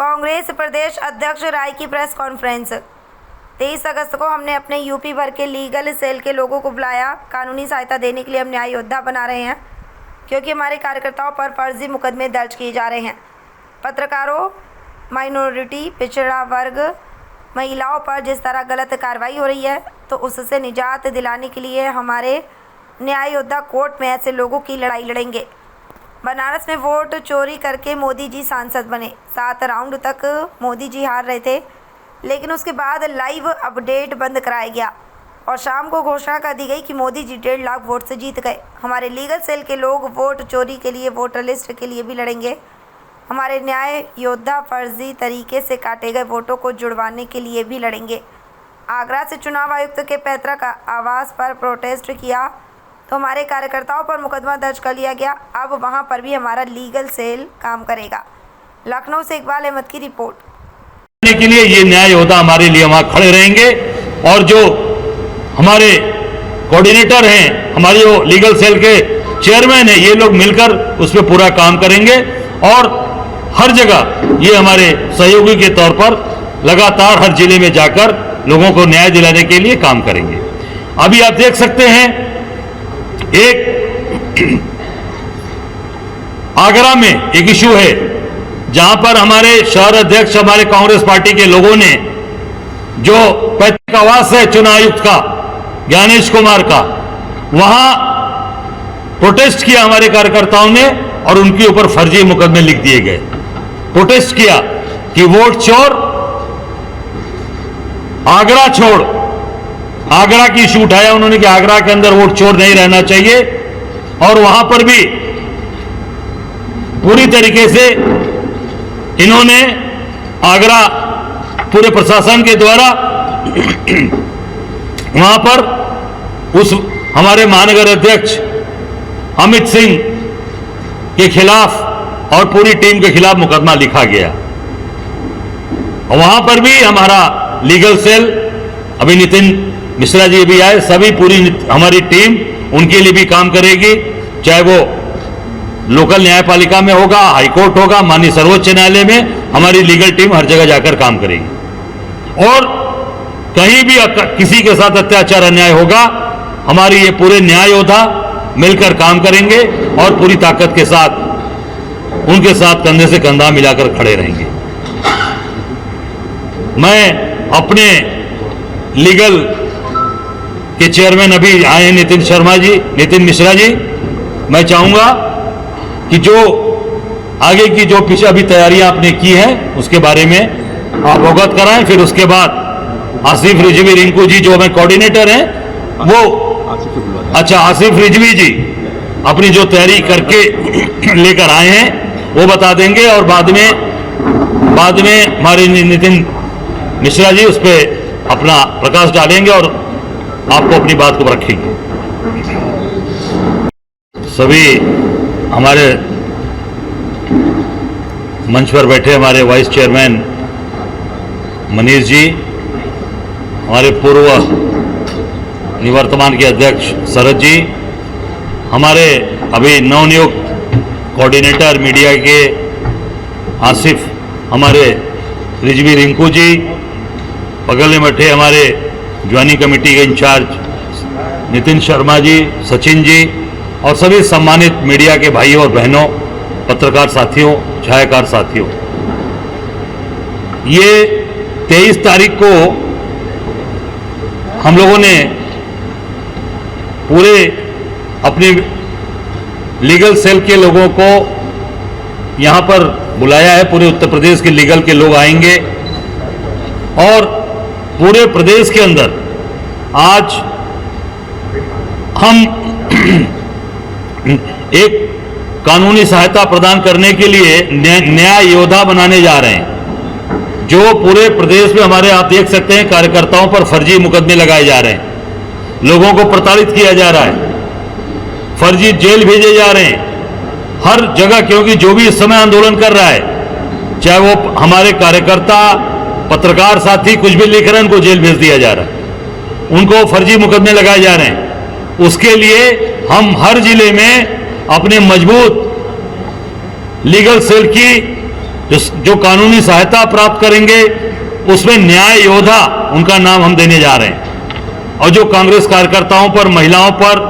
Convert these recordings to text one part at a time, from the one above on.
कांग्रेस प्रदेश अध्यक्ष राय की press conference. 23 अगस्त को हमने अपने यूपी भर के लीगल सेल के लोगों को बुलाया। कानूनी सहायता देने के लिए हम न्याय योद्धा बना रहे हैं, क्योंकि हमारे कार्यकर्ताओं पर फर्जी मुकदमे दर्ज किए जा रहे हैं। पत्रकारों, माइनॉरिटी, पिछड़ा वर्ग, महिलाओं पर जिस तरह गलत कार्रवाई हो रही है, तो उससे निजात दिलाने के लिए हमारे न्याय योद्धा कोर्ट में ऐसे लोगों की लड़ाई लड़ेंगे। बनारस में वोट चोरी करके मोदी जी सांसद बने। 7 राउंड तक मोदी जी हार रहे थे, लेकिन उसके बाद लाइव अपडेट बंद कराया गया और शाम को घोषणा कर दी गई कि मोदी जी 1.5 लाख वोट से जीत गए। हमारे लीगल सेल के लोग वोट चोरी के लिए, वोटर लिस्ट के लिए भी लड़ेंगे। हमारे न्याय योद्धा फर्जी तरीके से काटे गए वोटों को जुड़वाने के लिए भी लड़ेंगे। आगरा से चुनाव आयुक्त के पैतृक आवास पर प्रोटेस्ट किया तो हमारे कार्यकर्ताओं पर मुकदमा दर्ज कर लिया गया। अब वहां पर भी हमारा लीगल सेल काम करेगा। लखनऊ से इकबाल अहमद की रिपोर्ट। के लिए ये न्याय योद्धा हमारे लिए वहां खड़े रहेंगे और जो हमारे कोऑर्डिनेटर हैं, हमारे जो लीगल सेल के चेयरमैन हैं, ये लोग मिलकर उस पर पूरा काम करेंगे और हर जगह ये हमारे सहयोगी के तौर पर लगातार हर जिले में जाकर लोगों को न्याय दिलाने के लिए काम करेंगे। अभी आप देख सकते हैं, एक आगरा में एक इशू है जहां पर हमारे शहर अध्यक्ष, हमारे कांग्रेस पार्टी के लोगों ने जो पैतृक आवास है चुनाव आयुक्त का, ज्ञानेश कुमार का, वहां प्रोटेस्ट किया हमारे कार्यकर्ताओं ने और उनके ऊपर फर्जी मुकदमे लिख दिए गए। प्रोटेस्ट किया कि वोट चोर, आगरा छोड़, आगरा की इशू उठाया उन्होंने कि आगरा के अंदर वोट चोर नहीं रहना चाहिए और वहां पर भी पूरी तरीके से इन्होंने आगरा पूरे प्रशासन के द्वारा वहां पर उस हमारे महानगर अध्यक्ष अमित सिंह के खिलाफ और पूरी टीम के खिलाफ मुकदमा लिखा गया। और वहां पर भी हमारा लीगल सेल, अभी नितिन मिश्रा जी भी आए, सभी पूरी हमारी टीम उनके लिए भी काम करेगी, चाहे वो लोकल न्यायपालिका में होगा, हाईकोर्ट होगा, माननीय सर्वोच्च न्यायालय में, हमारी लीगल टीम हर जगह जाकर काम करेगी। और कहीं भी किसी के साथ अत्याचार अन्याय होगा, हमारी ये पूरे न्याय योद्धा मिलकर काम करेंगे और पूरी ताकत के साथ उनके साथ कंधे से कंधा मिलाकर खड़े रहेंगे। मैं अपने लीगल के चेयरमैन अभी आए हैं नितिन मिश्रा जी, मैं चाहूंगा कि जो आगे की जो पीछे अभी तैयारियां आपने की हैं उसके बारे में आप अवगत कराएं। फिर उसके बाद आसिफ रिजवी रिंकू जी जो हमें कोऑर्डिनेटर हैं, वो आसिफ रिजवी जी अपनी जो तैयारी करके लेकर आए हैं वो बता देंगे और बाद में हमारे नितिन मिश्रा जी उस पर अपना प्रकाश डालेंगे और आपको अपनी बात को रखेंगे। सभी हमारे मंच पर बैठे हमारे वाइस चेयरमैन मनीष जी, हमारे पूर्व निवर्तमान के अध्यक्ष शरद जी, हमारे अभी नवनियुक्त कोऑर्डिनेटर मीडिया के आसिफ, हमारे रिजवी रिंकू जी, बगल में बैठे हमारे ज्वाइनिंग कमेटी के इंचार्ज नितिन शर्मा जी, सचिन जी और सभी सम्मानित मीडिया के भाइयों और बहनों, पत्रकार साथियों, छायाकार साथियों, ये 23 तारीख को हम लोगों ने पूरे अपने लीगल सेल के लोगों को यहां पर बुलाया है। पूरे उत्तर प्रदेश के लीगल के लोग आएंगे और पूरे प्रदेश के अंदर आज हम एक कानूनी सहायता प्रदान करने के लिए न्याय योद्धा बनाने जा रहे हैं। जो पूरे प्रदेश में हमारे, आप देख सकते हैं, कार्यकर्ताओं पर फर्जी मुकदमे लगाए जा रहे हैं, लोगों को प्रताड़ित किया जा रहा है, फर्जी जेल भेजे जा रहे हैं हर जगह, क्योंकि जो भी इस समय आंदोलन कर रहा है, चाहे वो हमारे कार्यकर्ता, पत्रकार साथी कुछ भी लिख रहे हैं, उनको जेल भेज दिया जा रहा है, उनको फर्जी मुकदमे लगाए जा रहे हैं। उसके लिए हम हर जिले में अपने मजबूत लीगल सेल की जो कानूनी सहायता प्राप्त करेंगे उसमें न्याय योद्धा उनका नाम हम देने जा रहे हैं। और जो कांग्रेस कार्यकर्ताओं पर, महिलाओं पर,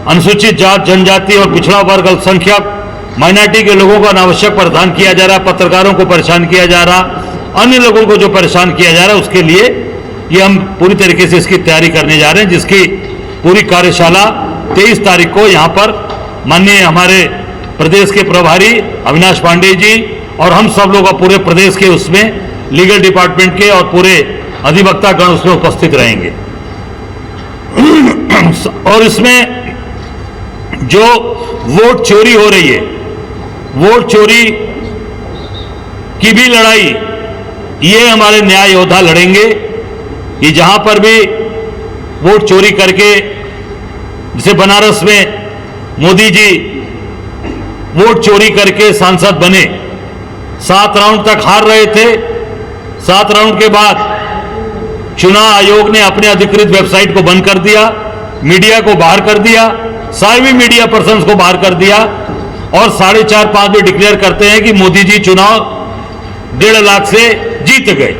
अनुसूचित जाति जनजाति और पिछड़ा वर्ग, अल्पसंख्यक, माइनॉरिटी के लोगों को अनावश्यक परेशान किया जा रहा है, पत्रकारों को परेशान किया जा रहा, अन्य लोगों को जो परेशान किया जा रहा है, उसके लिए ये हम पूरी तरीके से इसकी तैयारी करने जा रहे हैं, जिसकी पूरी कार्यशाला 23 तारीख को यहाँ पर माननीय हमारे प्रदेश के प्रभारी अविनाश पांडे जी और हम सब लोग पूरे प्रदेश के उसमें लीगल डिपार्टमेंट के और पूरे अधिवक्ता गण उसमें उपस्थित रहेंगे। और इसमें जो वोट चोरी हो रही है, वोट चोरी की भी लड़ाई ये हमारे न्याय योद्धा लड़ेंगे कि जहां पर भी वोट चोरी करके, जैसे बनारस में मोदी जी वोट चोरी करके सांसद बने, 7 राउंड तक हार रहे थे। 7 राउंड के बाद चुनाव आयोग ने अपने अधिकृत वेबसाइट को बंद कर दिया, मीडिया को बाहर कर दिया, सारे मीडिया पर्सन्स को बाहर कर दिया और 4.5-5 में डिक्लेयर करते हैं कि मोदी जी चुनाव 1.5 लाख से जीत गए।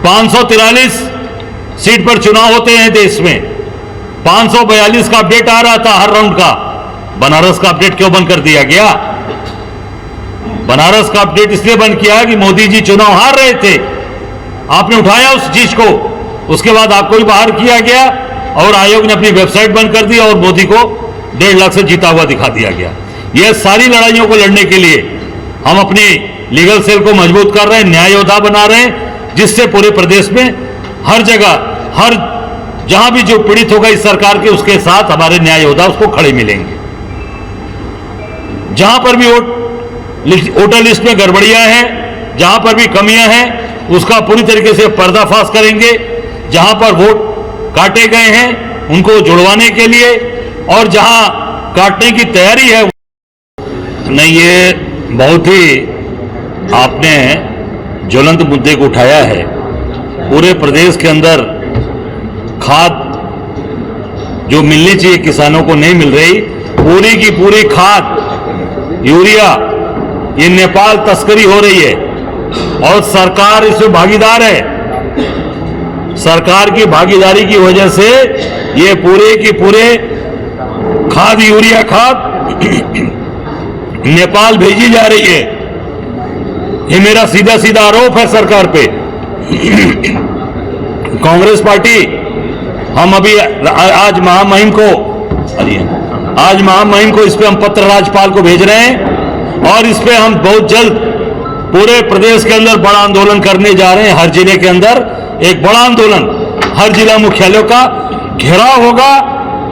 543 सीट पर चुनाव होते हैं देश में, 542 का अपडेट आ रहा था हर राउंड का। बनारस का अपडेट क्यों बंद कर दिया गया? बनारस का अपडेट इसलिए बंद किया कि मोदी जी चुनाव हार रहे थे, आपने उठाया उस चीज को, उसके बाद आपको ही बाहर किया गया और आयोग ने अपनी वेबसाइट बंद कर दी और मोदी को 1.5 लाख से जीता हुआ दिखा दिया गया। यह सारी लड़ाइयों को लड़ने के लिए हम अपनी लीगल सेल को मजबूत कर रहे हैं, न्याय योद्धा बना रहे हैं, जिससे पूरे प्रदेश में हर जगह, हर जहां भी जो पीड़ित होगा इस सरकार के, उसके साथ हमारे न्याय योद्धा उसको खड़े मिलेंगे। जहां पर भी वोटर लिस्ट में गड़बड़ियां हैं, जहां पर भी कमियां हैं, उसका पूरी तरीके से पर्दाफाश करेंगे। जहां पर वोट काटे गए हैं उनको जुड़वाने के लिए, और जहां काटने की तैयारी है नहीं, ये बहुत ही आपने ज्वलंत मुद्दे को उठाया है। पूरे प्रदेश के अंदर खाद जो मिलनी चाहिए किसानों को नहीं मिल रही, पूरी की पूरी खाद, यूरिया, ये नेपाल तस्करी हो रही है और सरकार इसमें भागीदार है। सरकार की भागीदारी की वजह से ये पूरे की पूरे खाद, यूरिया खाद नेपाल भेजी जा रही है। ये मेरा सीधा सीधा आरोप है सरकार पे। कांग्रेस पार्टी, हम अभी आज महामहिम को इस पे हम पत्र राज्यपाल को भेज रहे हैं और इस पे हम बहुत जल्द पूरे प्रदेश के अंदर बड़ा आंदोलन करने जा रहे हैं। हर जिले के अंदर एक बड़ा आंदोलन, हर जिला मुख्यालयों का घेराव होगा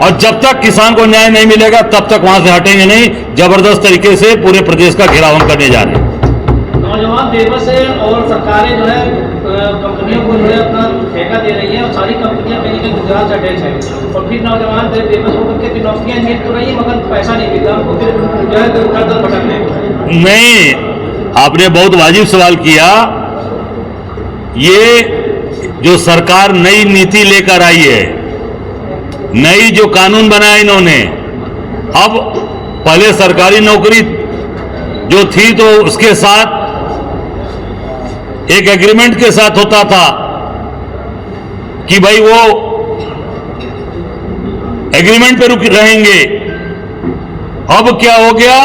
और जब तक किसान को न्याय नहीं मिलेगा तब तक वहां से हटेंगे नहीं। जबरदस्त तरीके से पूरे प्रदेश का घेराव हम करने जा रहे हैं। नौजवान दिवस है और सरकारें जो है कंपनियों को जो है अपना ठेका दे रही है और सारी कंपनियां कहीं कहीं गुजरात से अटैच है और फिर नौजवान दिवस होकर के फिर नौकरियां नियुक्त हो रही है मगर पैसा नहीं मिलता, फिर जो है दर भटकने। नहीं, आपने बहुत वाजिब सवाल किया। ये जो सरकार नई नीति लेकर आई है, नई जो कानून बनाया इन्होंने, अब पहले सरकारी नौकरी जो थी तो उसके साथ एक एग्रीमेंट के साथ होता था कि भाई वो एग्रीमेंट पे रुक रहेंगे। अब क्या हो गया?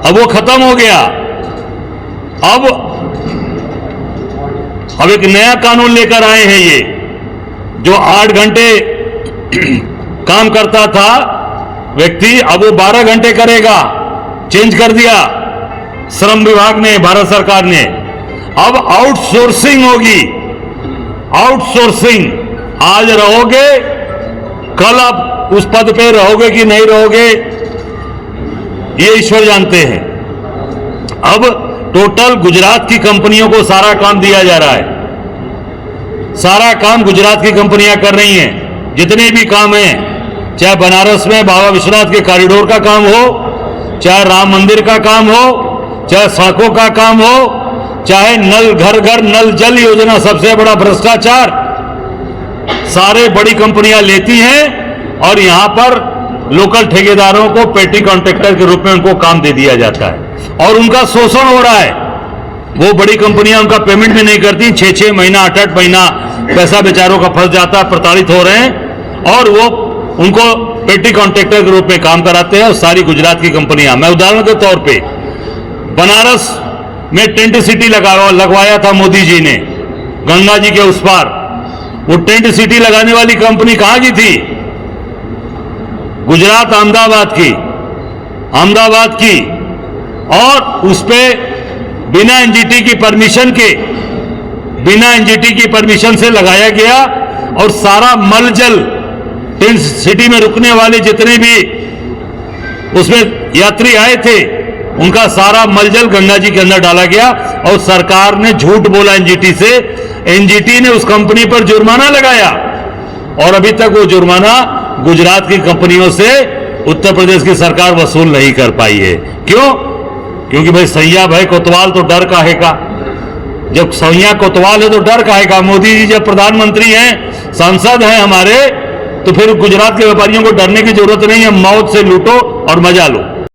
अब वो खत्म हो गया। अब एक नया कानून लेकर आए हैं ये, जो 8 घंटे काम करता था व्यक्ति, अब वो 12 घंटे करेगा। चेंज कर दिया श्रम विभाग ने, भारत सरकार ने। अब आउटसोर्सिंग होगी। आउटसोर्सिंग, आज रहोगे, कल आप उस पद पे रहोगे कि नहीं रहोगे ये ईश्वर जानते हैं। अब टोटल गुजरात की कंपनियों को सारा काम दिया जा रहा है। सारा काम गुजरात की कंपनियां कर रही हैं। जितने भी काम हैं, चाहे बनारस में बाबा विश्वनाथ के कॉरिडोर का काम हो, चाहे राम मंदिर का काम हो, चाहे सड़कों का काम हो, चाहे नल घर घर नल जल योजना, सबसे बड़ा भ्रष्टाचार, सारे बड़ी कंपनियां लेती हैं और यहां पर लोकल ठेकेदारों को पेटी कॉन्ट्रैक्टर के रूप में उनको काम दे दिया जाता है और उनका शोषण हो रहा है। वो बड़ी कंपनियां उनका पेमेंट भी नहीं करती, 6-6 महीना 8-8 महीना पैसा बेचारों का फंस जाता है, प्रताड़ित हो रहे हैं और वो उनको पेटी कॉन्ट्रैक्टर के रूप में काम कराते हैं। और सारी गुजरात की कंपनियां, मैं उदाहरण के तौर पे बनारस में टेंट सिटी लगवाया था मोदी जी ने, गंगा जी के उस पार। वो टेंट सिटी लगाने वाली कंपनी कहां की थी? गुजरात अहमदाबाद की, और उस पे बिना एनजीटी की परमिशन से लगाया गया। और सारा मल जल टेंट सिटी में रुकने वाले जितने भी उसमें यात्री आए थे, उनका सारा मलजल गंगा जी के अंदर डाला गया। और सरकार ने झूठ बोला एनजीटी से, एनजीटी ने उस कंपनी पर जुर्माना लगाया और अभी तक वो जुर्माना गुजरात की कंपनियों से उत्तर प्रदेश की सरकार वसूल नहीं कर पाई है। क्यों? क्योंकि भाई सैया भाई कोतवाल तो डर काहे का, जब सैया कोतवाल है तो डर काहे का। मोदी जी जब प्रधानमंत्री हैं, सांसद हैं हमारे, तो फिर गुजरात के व्यापारियों को डरने की जरूरत नहीं है। मौत से लूटो और मजा लो।